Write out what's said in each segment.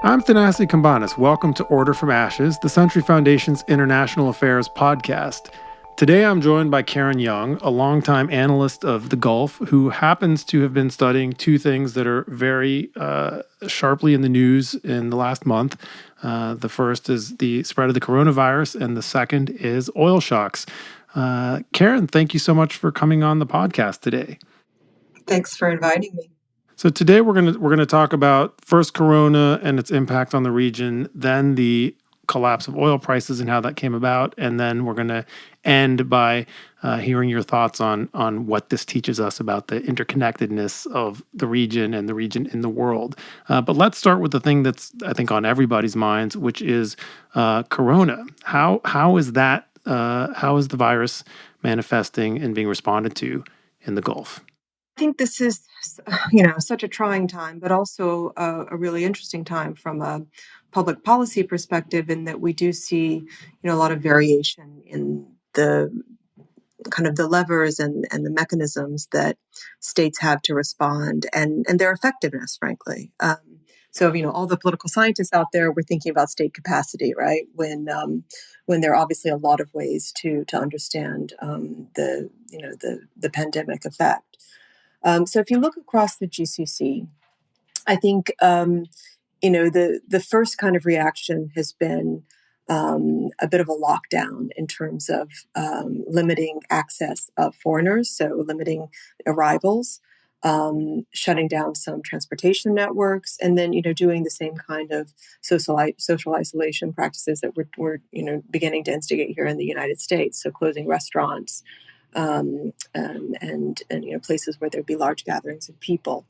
I'm Thanasi Kambanis. Welcome to Order from Ashes, the Century Foundation's International Affairs podcast. Today I'm joined by Karen Young, a longtime analyst of the Gulf, who happens to have been studying two things that are very sharply in the news in the last month. The first is the spread of the coronavirus, and the second is oil shocks. Karen, thank you so much for coming on the podcast today. Thanks for inviting me. So today we're gonna talk about first Corona and its impact on the region, then the collapse of oil prices and how that came about, and then we're gonna end by hearing your thoughts on what this teaches us about the interconnectedness of the region and the region in the world. But let's start with the thing that's I think on everybody's minds, which is Corona. How is that? How is the virus manifesting and being responded to in the Gulf? I think this is, such a trying time, but also a really interesting time from a public policy perspective, in that we do see, a lot of variation in the kind of the levers and the mechanisms that states have to respond, and their effectiveness, frankly. So, all the political scientists out there were thinking about state capacity, right? When there are obviously a lot of ways to understand the pandemic effect. So if you look across the GCC, I think the first kind of reaction has been a bit of a lockdown in terms of limiting access of foreigners, so limiting arrivals, shutting down some transportation networks, and then doing the same kind of social isolation practices that we're beginning to instigate here in the United States. So closing restaurants. And places where there'd be large gatherings of people.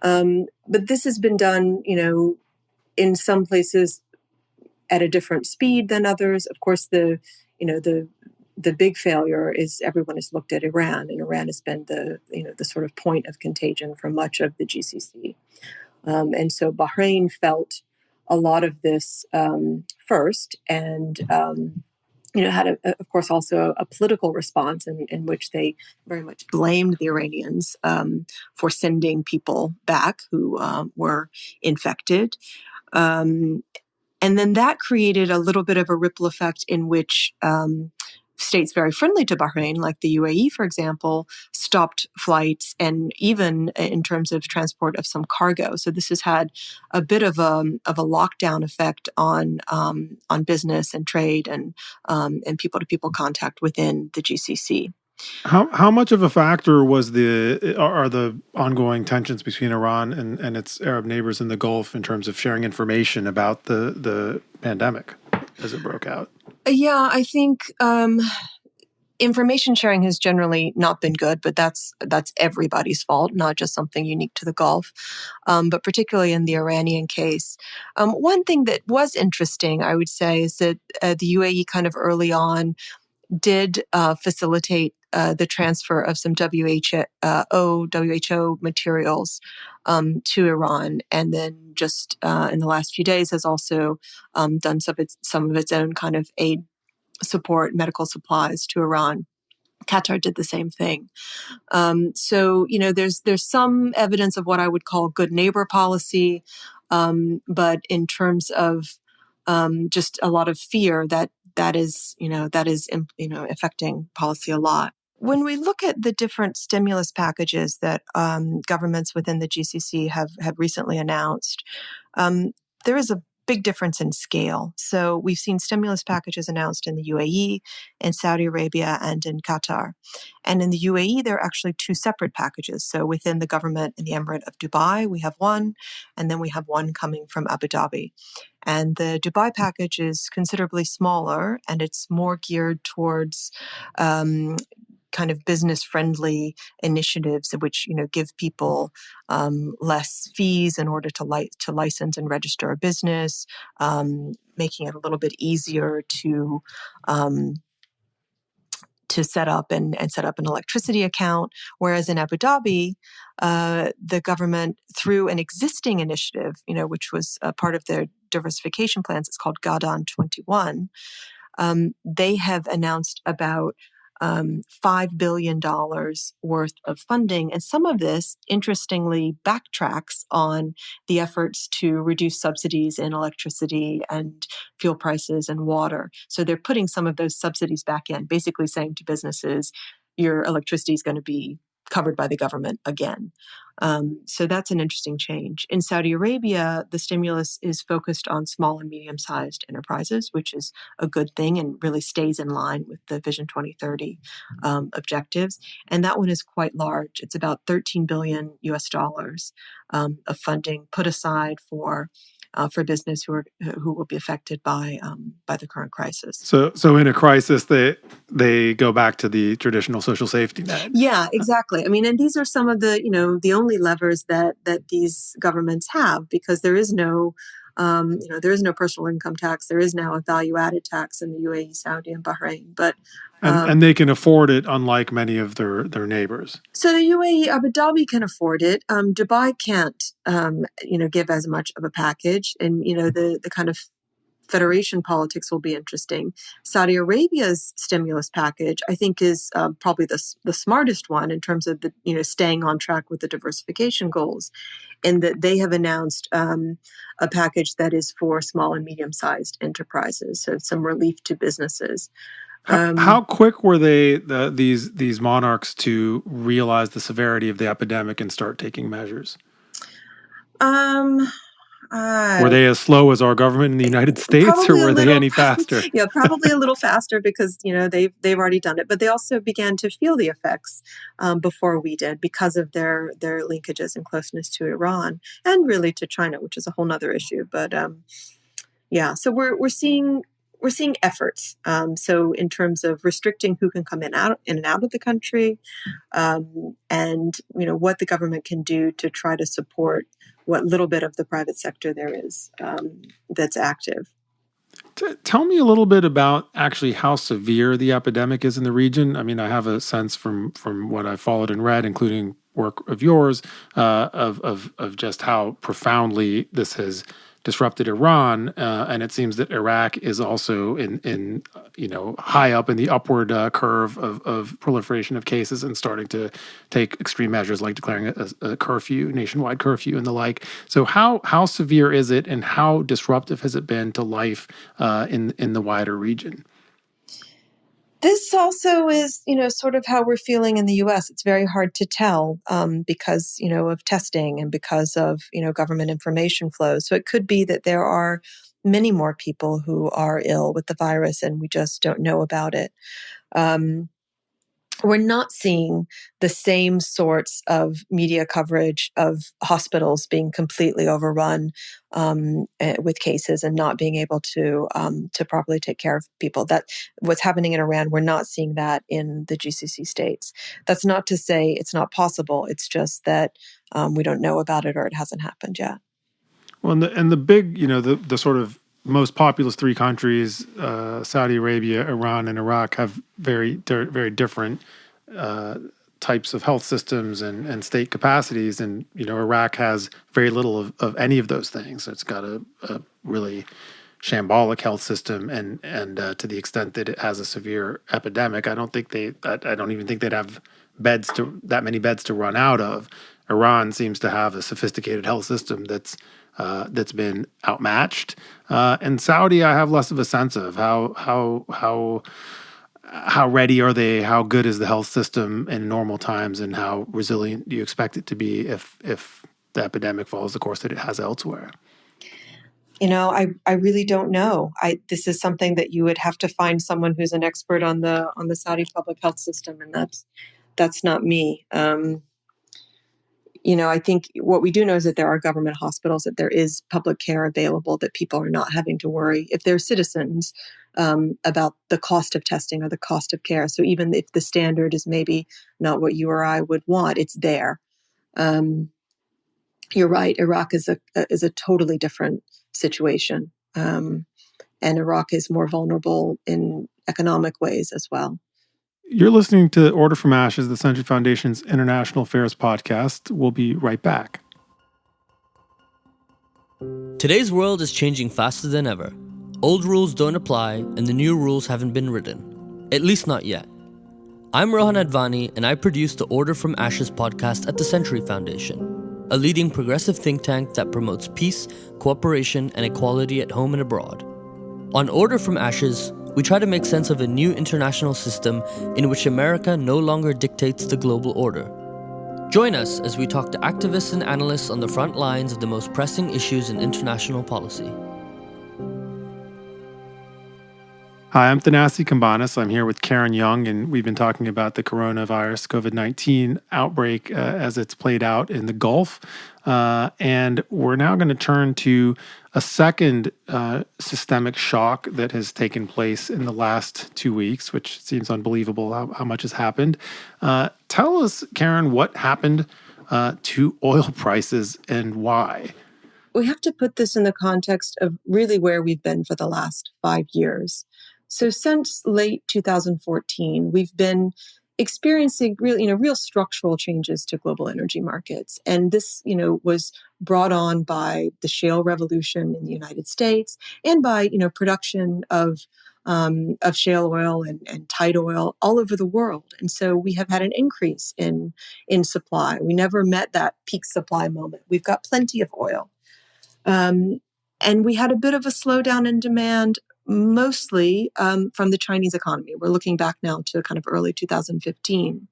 But this has been done, in some places at a different speed than others. Of course, the big failure is everyone has looked at Iran, and Iran has been the sort of point of contagion for much of the GCC. And so Bahrain felt a lot of this first, and had, of course, also a political response in which they very much blamed the Iranians for sending people back who were infected. And then that created a little bit of a ripple effect in which states very friendly to Bahrain, like the UAE, for example, stopped flights, and even in terms of transport of some cargo. So this has had a bit of a lockdown effect on business and trade and people-to-people contact within the GCC. How much of a factor are the ongoing tensions between Iran and its Arab neighbors in the Gulf in terms of sharing information about the pandemic as it broke out? Yeah, I think information sharing has generally not been good, but that's everybody's fault, not just something unique to the Gulf. But particularly in the Iranian case, one thing that was interesting, I would say, is that the UAE kind of early on did facilitate the transfer of some WHO materials to Iran, and then just in the last few days has also done some of its own kind of aid support, medical supplies to Iran. Qatar did the same thing. So there's some evidence of what I would call good neighbor policy, but in terms of just a lot of fear that is affecting policy a lot. When we look at the different stimulus packages that governments within the GCC have recently announced, there is a big difference in scale. So we've seen stimulus packages announced in the UAE, in Saudi Arabia, and in Qatar. And in the UAE, there are actually two separate packages. So within the government in the Emirate of Dubai, we have one, and then we have one coming from Abu Dhabi. And the Dubai package is considerably smaller, and it's more geared towards kind of business-friendly initiatives, which give people less fees in order to license and register a business, making it a little bit easier to set up and set up an electricity account. Whereas in Abu Dhabi, the government, through an existing initiative, which was a part of their diversification plans, it's called Gadan 21. They have announced about $5 billion worth of funding. And some of this, interestingly, backtracks on the efforts to reduce subsidies in electricity and fuel prices and water. So they're putting some of those subsidies back in, basically saying to businesses, your electricity is going to be covered by the government again. So that's an interesting change. In Saudi Arabia, the stimulus is focused on small and medium-sized enterprises, which is a good thing and really stays in line with the Vision 2030 objectives. And that one is quite large. It's about 13 billion US dollars of funding put aside for business who will be affected by the current crisis. So in a crisis, they go back to the traditional social safety net. Yeah, exactly. I mean, and these are some of the the only levers that these governments have, because there is no there is no personal income tax. There is now a value-added tax in the UAE, Saudi, and Bahrain. But and they can afford it, unlike many of their neighbors. So the UAE, Abu Dhabi can afford it. Dubai can't, give as much of a package, and the kind of federation politics will be interesting. Saudi Arabia's stimulus package, I think, is probably the smartest one in terms of the staying on track with the diversification goals, in that they have announced a package that is for small and medium-sized enterprises, so some relief to businesses. How quick were these monarchs to realize the severity of the epidemic and start taking measures? Were they as slow as our government in the United States, or were they any faster? Yeah, probably a little faster, because they've already done it. But they also began to feel the effects before we did, because of their linkages and closeness to Iran, and really to China, which is a whole other issue. But so we're seeing efforts. So in terms of restricting who can come in and out of the country, and what the government can do to try to support what little bit of the private sector there is that's active. Tell me a little bit about actually how severe the epidemic is in the region. I mean, I have a sense from what I followed and read, including work of yours, of just how profoundly this has disrupted Iran, and it seems that Iraq is also in high up in the upward curve of proliferation of cases and starting to take extreme measures like declaring a curfew, nationwide curfew, and the like. So how severe is it, and how disruptive has it been to life in the wider region? This also is, sort of how we're feeling in the U.S. It's very hard to tell because, of testing and because of, government information flows. So it could be that there are many more people who are ill with the virus and we just don't know about it. We're not seeing the same sorts of media coverage of hospitals being completely overrun with cases and not being able to properly take care of people. That what's happening in Iran, we're not seeing that in the GCC states. That's not to say it's not possible. It's just that we don't know about it, or it hasn't happened yet. Well, and the big, the sort of most populous three countries, Saudi Arabia, Iran, and Iraq, have very different types of health systems and state capacities. And, Iraq has very little of any of those things. It's got a really shambolic health system. And to the extent that it has a severe epidemic, I don't even think they'd have that many beds to run out of. Iran seems to have a sophisticated health system that's been outmatched, and Saudi, I have less of a sense of how ready are they? How good is the health system in normal times, and how resilient do you expect it to be if the epidemic follows the course that it has elsewhere? I really don't know. This is something that you would have to find someone who's an expert on the Saudi public health system, and that's not me. I think what we do know is that there are government hospitals, that there is public care available, that people are not having to worry if they're citizens about the cost of testing or the cost of care. So even if the standard is maybe not what you or I would want, it's there. You're right. Iraq is a totally different situation, and Iraq is more vulnerable in economic ways as well. You're listening to Order from Ashes, the Century Foundation's International Affairs podcast. We'll be right back. Today's world is changing faster than ever. Old rules don't apply, and the new rules haven't been written. At least not yet. I'm Rohan Advani, and I produce the Order from Ashes podcast at the Century Foundation, a leading progressive think tank that promotes peace, cooperation, and equality at home and abroad. On Order from Ashes, we try to make sense of a new international system in which America no longer dictates the global order. Join us as we talk to activists and analysts on the front lines of the most pressing issues in international policy. Hi, I'm Thanasi Kambanis. I'm here with Karen Young, and we've been talking about the coronavirus COVID-19 outbreak as it's played out in the Gulf. And we're now going to turn to a second systemic shock that has taken place in the last 2 weeks, which seems unbelievable how much has happened. Tell us, Karen, what happened to oil prices and why? We have to put this in the context of really where we've been for the last 5 years. So since late 2014, we've been experiencing real structural changes to global energy markets. And this, was brought on by the shale revolution in the United States and by, production of shale oil and tight oil all over the world. And so we have had an increase in supply. We never met that peak supply moment. We've got plenty of oil. And we had a bit of a slowdown in demand, mostly from the Chinese economy. We're looking back now to kind of early 2015.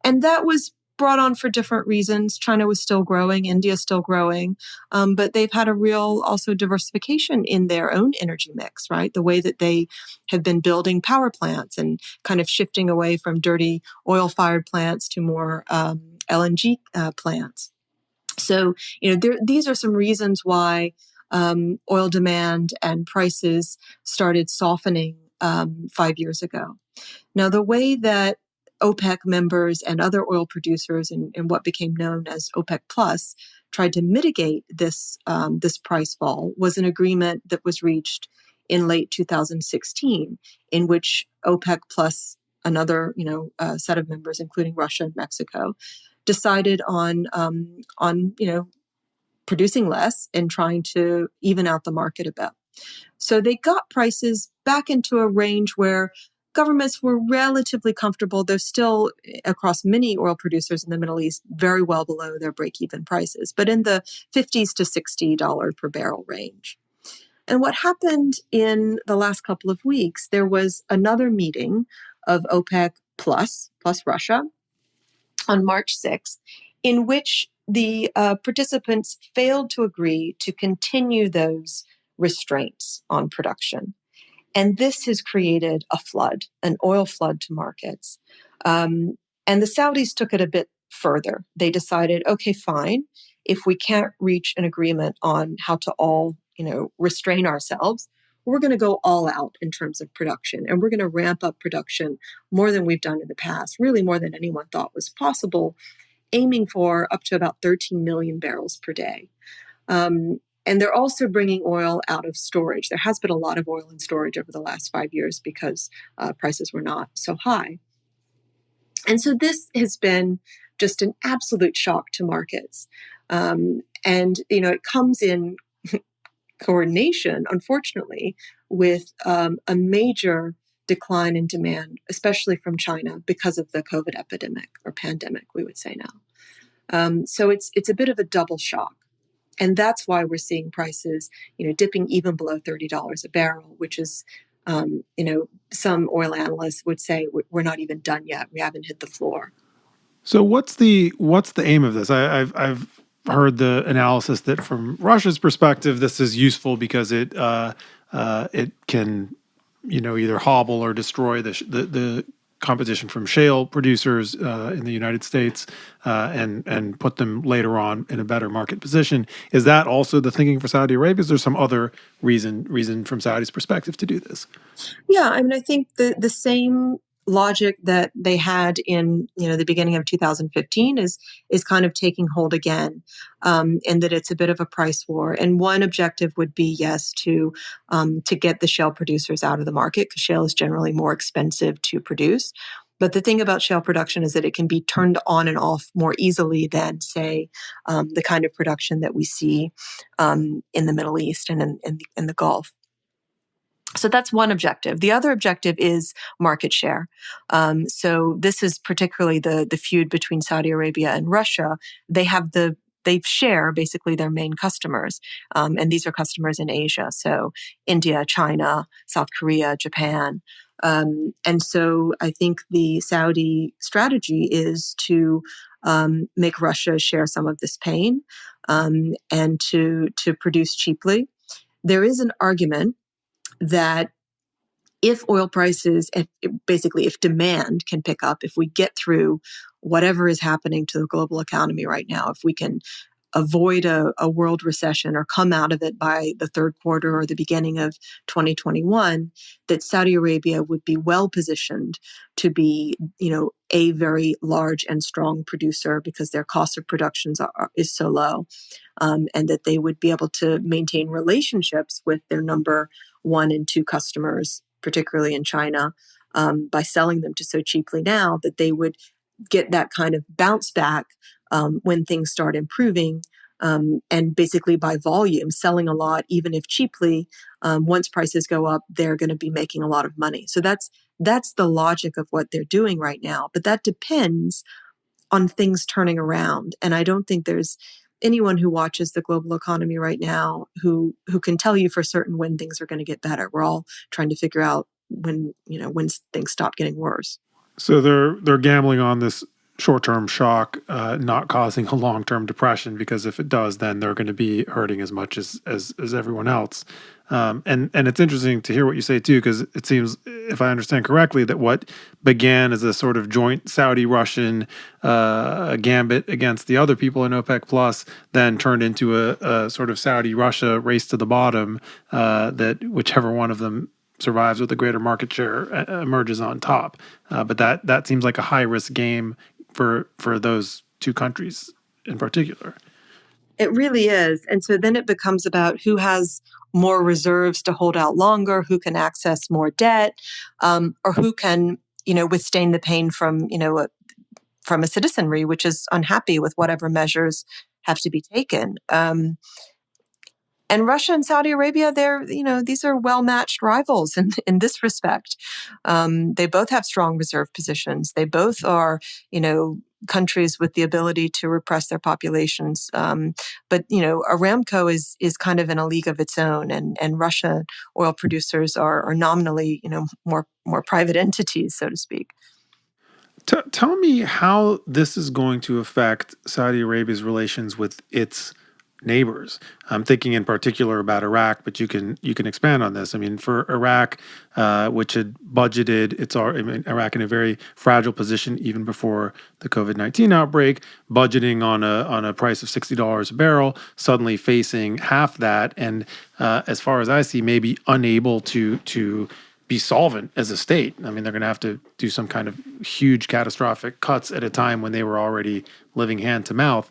And that was brought on for different reasons. China was still growing, India still growing, but they've had a real also diversification in their own energy mix, right? The way that they have been building power plants and kind of shifting away from dirty oil-fired plants to more LNG plants. So, these are some reasons why oil demand and prices started softening 5 years ago. Now, the way that OPEC members and other oil producers in what became known as OPEC Plus tried to mitigate this price fall was an agreement that was reached in late 2016, in which OPEC Plus another set of members, including Russia and Mexico, decided on producing less and trying to even out the market a bit. So they got prices back into a range where governments were relatively comfortable. They're still, across many oil producers in the Middle East, very well below their break-even prices, but in the $50s to $60 per barrel range. And what happened in the last couple of weeks, there was another meeting of OPEC plus Russia on March 6th, in which the participants failed to agree to continue those restraints on production. And this has created a flood, an oil flood to markets. And the Saudis took it a bit further. They decided, okay, fine, if we can't reach an agreement on how to all, restrain ourselves, we're going to go all out in terms of production. And we're going to ramp up production more than we've done in the past, really more than anyone thought was possible, aiming for up to about 13 million barrels per day. And they're also bringing oil out of storage. There has been a lot of oil in storage over the last 5 years because prices were not so high. And so this has been just an absolute shock to markets. And, it comes in coordination, unfortunately, with a major decline in demand, especially from China because of the COVID epidemic or pandemic, we would say now. So it's a bit of a double shock. And that's why we're seeing prices, dipping even below $30 a barrel, which is, some oil analysts would say we're not even done yet. We haven't hit the floor. So what's the aim of this? I've heard the analysis that from Russia's perspective, this is useful because it can either hobble or destroy the competition from shale producers in the United States and put them later on in a better market position. Is that also the thinking for Saudi Arabia? Is there some other reason from Saudi's perspective to do this? Yeah, I think the same logic that they had in the beginning of 2015 is kind of taking hold again, and that it's a bit of a price war. And one objective would be, yes, to get the shale producers out of the market, because shale is generally more expensive to produce. But the thing about shale production is that it can be turned on and off more easily than, say, the kind of production that we see in the Middle East and in the Gulf. So that's one objective. The other objective is market share. So this is particularly the feud between Saudi Arabia and Russia. They share basically their main customers, and these are customers in Asia. So India, China, South Korea, Japan. And so I think the Saudi strategy is to make Russia share some of this pain, and to produce cheaply. There is an argument that if oil prices, if demand can pick up, if we get through whatever is happening to the global economy right now, if we can avoid a world recession or come out of it by the third quarter or the beginning of 2021, that Saudi Arabia would be well positioned to be, a very large and strong producer because their cost of production is so low, and that they would be able to maintain relationships with their number one and two customers, particularly in China, by selling them so cheaply now that they would get that kind of bounce back when things start improving, and basically by volume, selling a lot, even if cheaply. Once prices go up, they're going to be making a lot of money. So that's the logic of what they're doing right now. But that depends on things turning around. And I don't think there's anyone who watches the global economy right now who can tell you for certain when things are going to get better. We're all trying to figure out when things stop getting worse. So they're gambling on this short-term shock not causing a long-term depression, because if it does, then they're going to be hurting as much as everyone else. And it's interesting to hear what you say too, because it seems, if I understand correctly, that what began as a sort of joint Saudi-Russian gambit against the other people in OPEC Plus then turned into a sort of Saudi-Russia race to the bottom, that whichever one of them survives with a greater market share emerges on top. But that seems like a high-risk game for those two countries in particular. It really is. And so then it becomes about who has more reserves to hold out longer, who can access more debt, or who can, withstand the pain from a citizenry which is unhappy with whatever measures have to be taken. And Russia and Saudi Arabia, these are well-matched rivals in this respect. They both have strong reserve positions. They both are, countries with the ability to repress their populations. But Aramco is kind of in a league of its own, and Russian oil producers are nominally, more private entities, so to speak. Tell me how this is going to affect Saudi Arabia's relations with its neighbors. I'm thinking in particular about Iraq, but you can expand on this. I mean, for Iraq, which had budgeted, Iraq in a very fragile position even before the COVID-19 outbreak, budgeting on a price of $60 a barrel, suddenly facing half that, and as far as I see, maybe unable to be solvent as a state. I mean, they're going to have to do some kind of huge catastrophic cuts at a time when they were already living hand to mouth.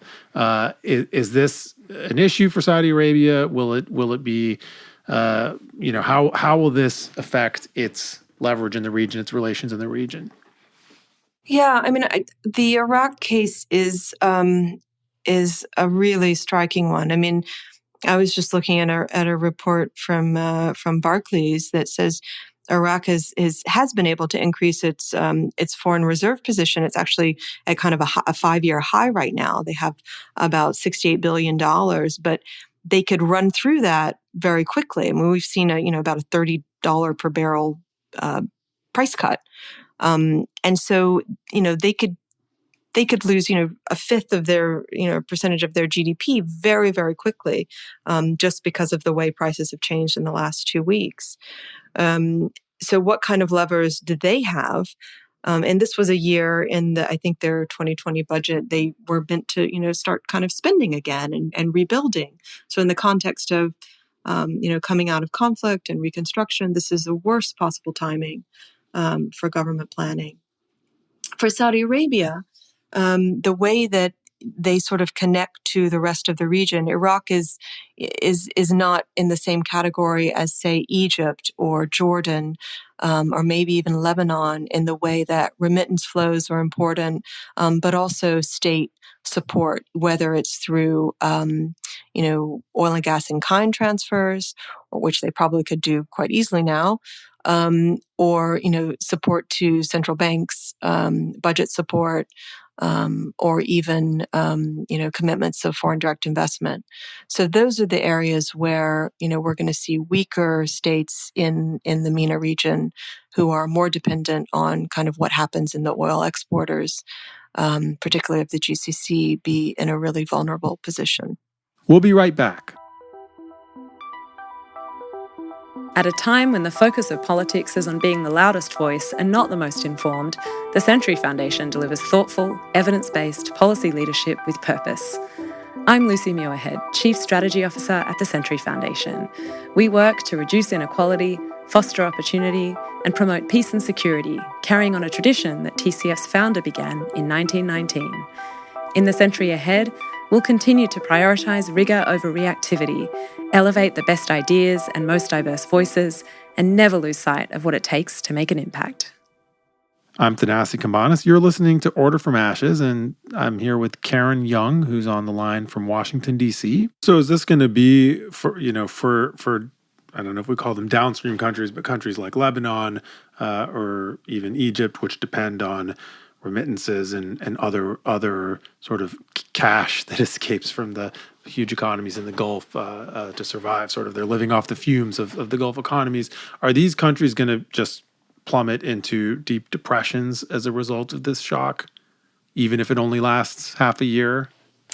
Is this an issue for Saudi Arabia? Will it be, how will this affect its leverage in the region, its relations in the region? Yeah, I mean, the Iraq case is a really striking one. I mean, I was just looking at a report from Barclays that says Iraq has been able to increase its foreign reserve position. It's actually at kind of a 5-year high right now. They have about $68 billion, but they could run through that very quickly. I mean, we've seen about a $30 per barrel price cut, and so they could lose a fifth of their percentage of their GDP very, very quickly, just because of the way prices have changed in the last 2 weeks. So what kind of levers do they have? And this was a year in I think their 2020 budget, they were meant to, start kind of spending again and rebuilding. So in the context of, coming out of conflict and reconstruction, this is the worst possible timing for government planning. For Saudi Arabia, the way that they sort of connect to the rest of the region. Iraq is not in the same category as, say, Egypt or Jordan, or maybe even Lebanon, in the way that remittance flows are important, but also state support, whether it's through oil and gas in kind transfers, or which they probably could do quite easily now, or support to central banks, budget support, or even commitments of foreign direct investment. So those are the areas where we're going to see weaker states in the MENA region who are more dependent on kind of what happens in the oil exporters, particularly of the GCC, be in a really vulnerable position. We'll be right back. At a time when the focus of politics is on being the loudest voice and not the most informed, the Century Foundation delivers thoughtful, evidence-based policy leadership with purpose. I'm Lucy Muirhead, Chief Strategy Officer at the Century Foundation. We work to reduce inequality, foster opportunity, and promote peace and security, carrying on a tradition that TCF's founder began in 1919. In the century ahead, we'll continue to prioritise rigour over reactivity, elevate the best ideas and most diverse voices, and never lose sight of what it takes to make an impact. I'm Thanasi Kambanis. You're listening to Order from Ashes, and I'm here with Karen Young, who's on the line from Washington, D.C. So is this going to be for I don't know if we call them downstream countries, but countries like Lebanon or even Egypt, which depend on remittances and other sort of cash that escapes from the huge economies in the Gulf to survive. Sort of they're living off the fumes of the Gulf economies. Are these countries going to just plummet into deep depressions as a result of this shock, even if it only lasts half a year?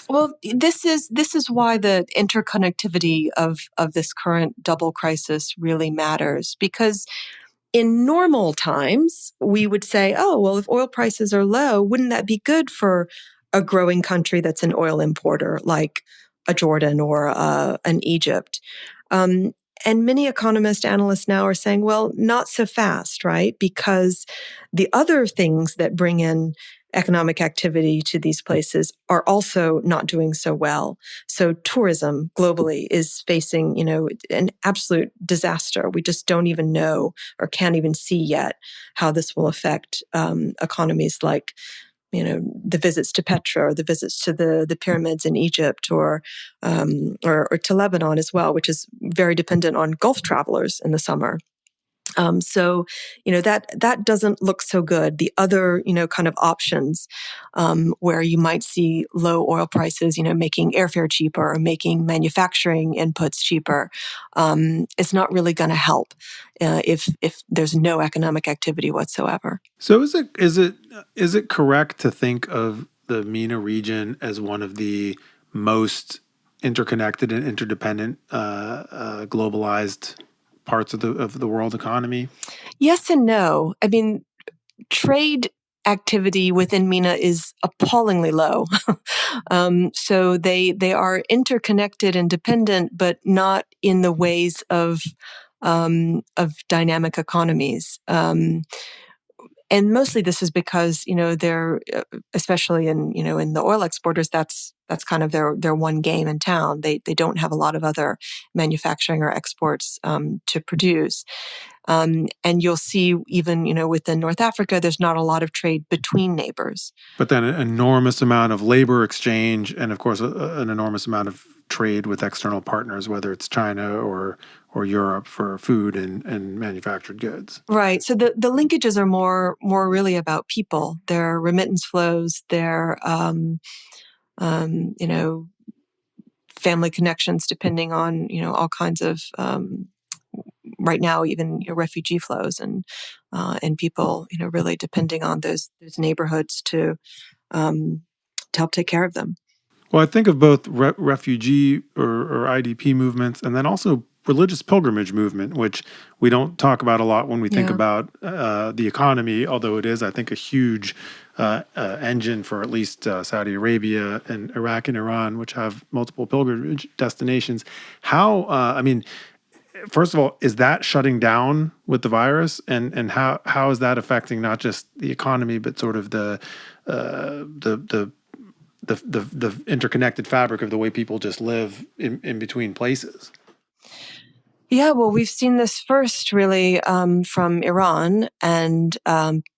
Well, this is why the interconnectivity of this current double crisis really matters, because in normal times, we would say, oh, well, if oil prices are low, wouldn't that be good for a growing country that's an oil importer like a Jordan or an Egypt? And many economist analysts now are saying, well, not so fast, right? Because the other things that bring in economic activity to these places are also not doing so well. So tourism globally is facing, an absolute disaster. We just don't even know or can't even see yet how this will affect economies like the visits to Petra or the visits to the pyramids in Egypt or to Lebanon as well, which is very dependent on Gulf travelers in the summer. So, that doesn't look so good. The other, kind of options where you might see low oil prices, making airfare cheaper or making manufacturing inputs cheaper, it's not really going to help if there's no economic activity whatsoever. So is it correct to think of the MENA region as one of the most interconnected and interdependent globalized parts of the world economy? Yes and no. I mean, trade activity within MENA is appallingly low. So they are interconnected and dependent, but not in the ways of dynamic economies. And mostly this is because, they're, especially in the oil exporters, that's kind of their one game in town. They don't have a lot of other manufacturing or exports to produce. And you'll see even, within North Africa, there's not a lot of trade between neighbors. But then an enormous amount of labor exchange and, of course, an enormous amount of trade with external partners, whether it's China or Europe for food and manufactured goods. Right. So the linkages are more really about people, their remittance flows, their family connections, depending on all kinds of right now even refugee flows and people really depending on those neighborhoods to help take care of them. Well, I think of both refugee or IDP movements and then also religious pilgrimage movement, which we don't talk about a lot when we think about the economy, although it is, I think, a huge engine for at least Saudi Arabia and Iraq and Iran, which have multiple pilgrimage destinations. How, first of all, is that shutting down with the virus? And how is that affecting not just the economy, but sort of the the interconnected fabric of the way people just live in between places. Yeah, well, we've seen this first really from Iran, and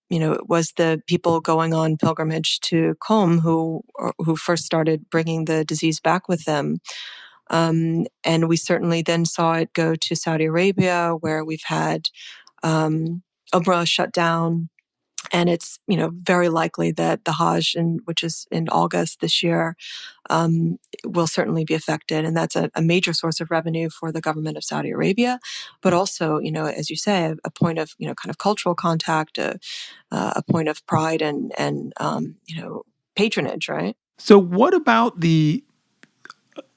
it was the people going on pilgrimage to Qom who first started bringing the disease back with them. And we certainly then saw it go to Saudi Arabia, where we've had Umrah shut down. And it's, very likely that the Hajj, which is in August this year, will certainly be affected. And that's a major source of revenue for the government of Saudi Arabia, but also, as you say, a point of, kind of cultural contact, a point of pride and patronage, right? So what about the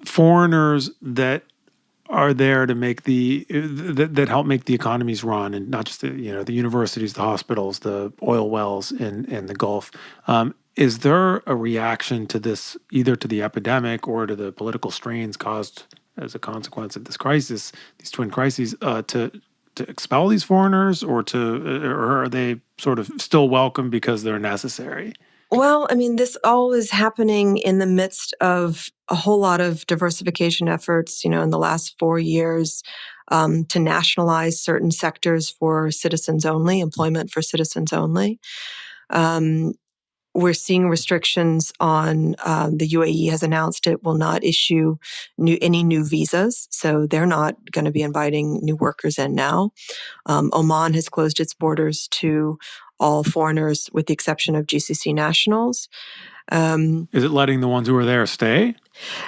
foreigners that are there to make that help make the economies run, and not just the universities, the hospitals, the oil wells in the Gulf? Is there a reaction to this, either to the epidemic or to the political strains caused as a consequence of this crisis, these twin crises, to expel these foreigners, or are they sort of still welcome because they're necessary? Well, I mean, this all is happening in the midst of a whole lot of diversification efforts, in the last 4 years, to nationalize certain sectors for citizens only, employment for citizens only. We're seeing restrictions on the UAE has announced it will not issue any new visas, so they're not going to be inviting new workers in now. Oman has closed its borders to all foreigners with the exception of GCC nationals. Is it letting the ones who are there stay?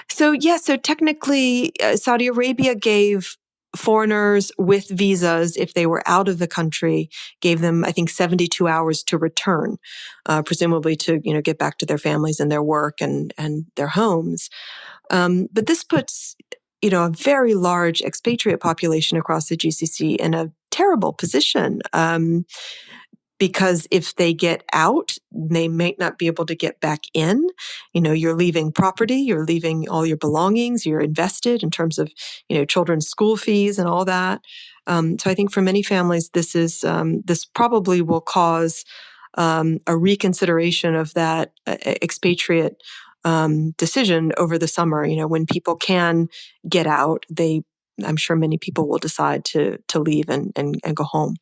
So technically, Saudi Arabia gave foreigners with visas, if they were out of the country, gave them, I think, 72 hours to return, presumably to, get back to their families and their work and their homes. But this puts, a very large expatriate population across the GCC in a terrible position. Because if they get out, they may not be able to get back in. You're leaving property, you're leaving all your belongings, you're invested in terms of, children's school fees and all that. So I think for many families, this probably will cause a reconsideration of that expatriate decision over the summer. When people can get out, I'm sure many people will decide to leave and go home.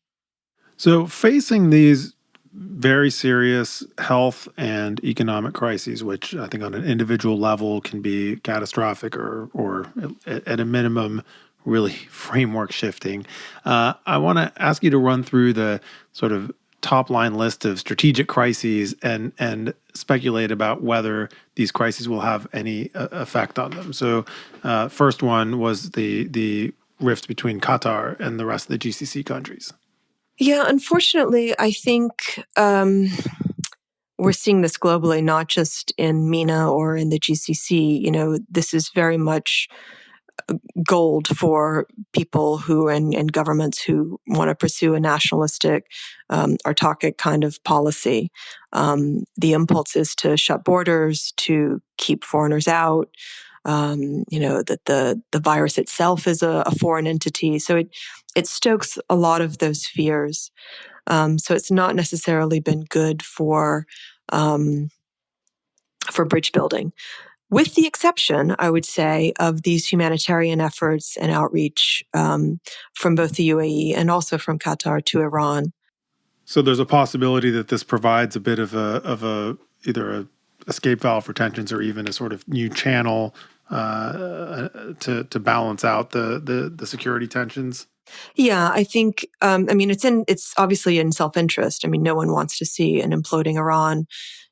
So facing these very serious health and economic crises, which I think on an individual level can be catastrophic or at a minimum really framework shifting, I want to ask you to run through the sort of top line list of strategic crises and speculate about whether these crises will have any effect on them. So first one was the rift between Qatar and the rest of the GCC countries. Yeah, unfortunately, I think we're seeing this globally, not just in MENA or in the GCC. This is very much gold for people who and governments who want to pursue a nationalistic, autarkic kind of policy. The impulse is to shut borders, to keep foreigners out. That the virus itself is a foreign entity. So it stokes a lot of those fears. So it's not necessarily been good for bridge building, with the exception, I would say, of these humanitarian efforts and outreach from both the UAE and also from Qatar to Iran. So there's a possibility that this provides a bit of either a escape valve for tensions or even a sort of new channel to balance out the security tensions. Yeah, I think. It's obviously in self-interest. No one wants to see an imploding Iran,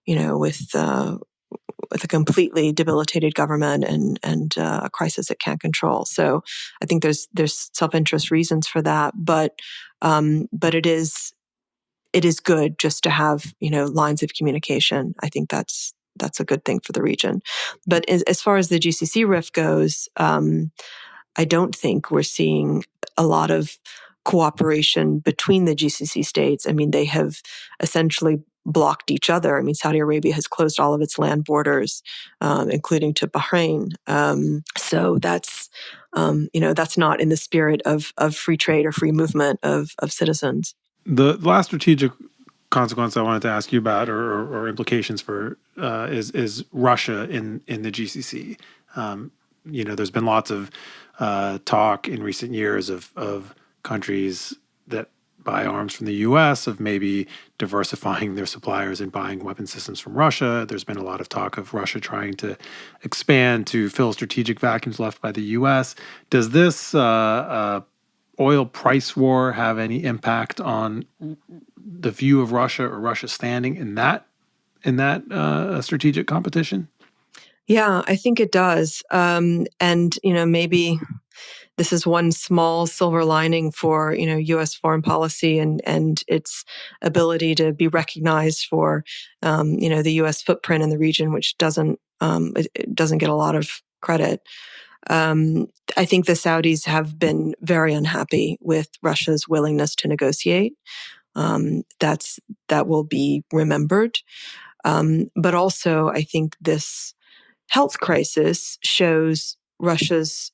with a completely debilitated government and a crisis it can't control. So I think there's self-interest reasons for that, but it is good just to have lines of communication. I think that's a good thing for the region. But as far as the GCC rift goes, I don't think we're seeing a lot of cooperation between the GCC states. They have essentially blocked each other. Saudi Arabia has closed all of its land borders, including to Bahrain. So that's not in the spirit of free trade or free movement of citizens. The last strategic consequence I wanted to ask you about, or implications for, is Russia in the GCC. There's been lots of talk in recent years of countries that buy arms from the U.S., of maybe diversifying their suppliers and buying weapon systems from Russia. There's been a lot of talk of Russia trying to expand to fill strategic vacuums left by the U.S. Does this oil price war have any impact on the view of Russia or Russia's standing in that strategic competition? Yeah, I think it does. And, maybe this is one small silver lining for, U.S. foreign policy and its ability to be recognized for, the U.S. footprint in the region, which it doesn't get a lot of credit. I think the Saudis have been very unhappy with Russia's willingness to negotiate. That will be remembered. But also, I think this health crisis shows Russia's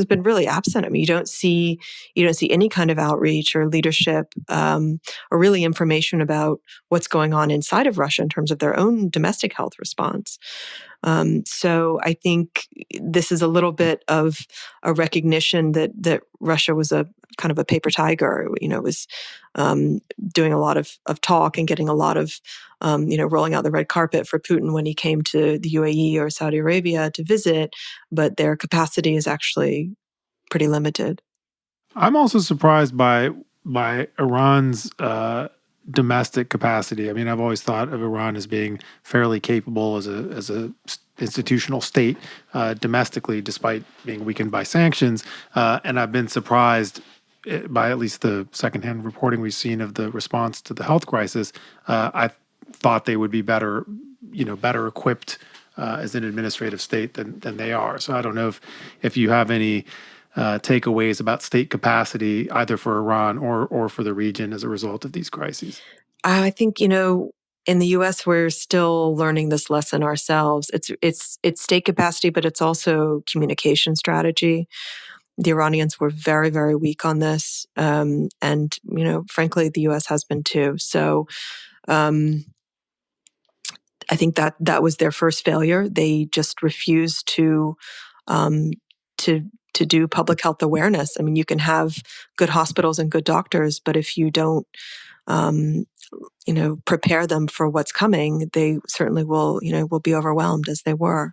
been really absent. I mean, you don't see any kind of outreach or leadership or really information about what's going on inside of Russia in terms of their own domestic health response. So I think this is a little bit of a recognition that Russia was a kind of a paper tiger. Was doing a lot of talk and getting a lot of rolling out the red carpet for Putin when he came to the UAE or Saudi Arabia to visit, but their capacity is actually pretty limited. I'm also surprised by Iran's domestic capacity. I mean, I've always thought of Iran as being fairly capable as a institutional state domestically, despite being weakened by sanctions. And I've been surprised by at least the secondhand reporting we've seen of the response to the health crisis. I thought they would be better equipped as an administrative state than they are. So I don't know if you have any takeaways about state capacity, either for Iran or for the region as a result of these crises. I think, in the U.S., we're still learning this lesson ourselves. It's state capacity, but it's also communication strategy. The Iranians were very, very weak on this. And, frankly, the U.S. has been too. So I think that was their first failure. They just refused to do public health awareness. I mean, you can have good hospitals and good doctors, but if you don't, prepare them for what's coming, they certainly will be overwhelmed, as they were.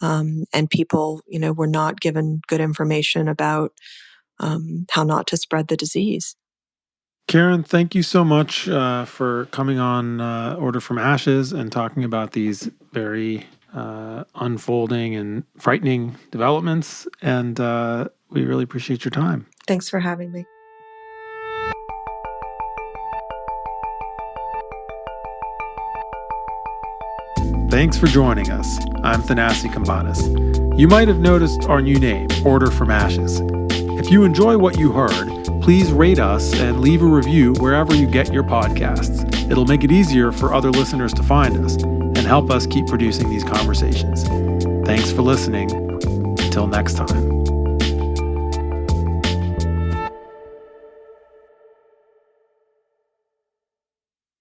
And people, were not given good information about how not to spread the disease. Karen, thank you so much for coming on Order from Ashes and talking about these very unfolding and frightening developments. And we really appreciate your time. Thanks for having me. Thanks for joining us. I'm Thanasi Kambanis. You might have noticed our new name, Order from Ashes. If you enjoy what you heard, please rate us and leave a review wherever you get your podcasts. It'll make it easier for other listeners to find us and help us keep producing these conversations. Thanks for listening. Until next time.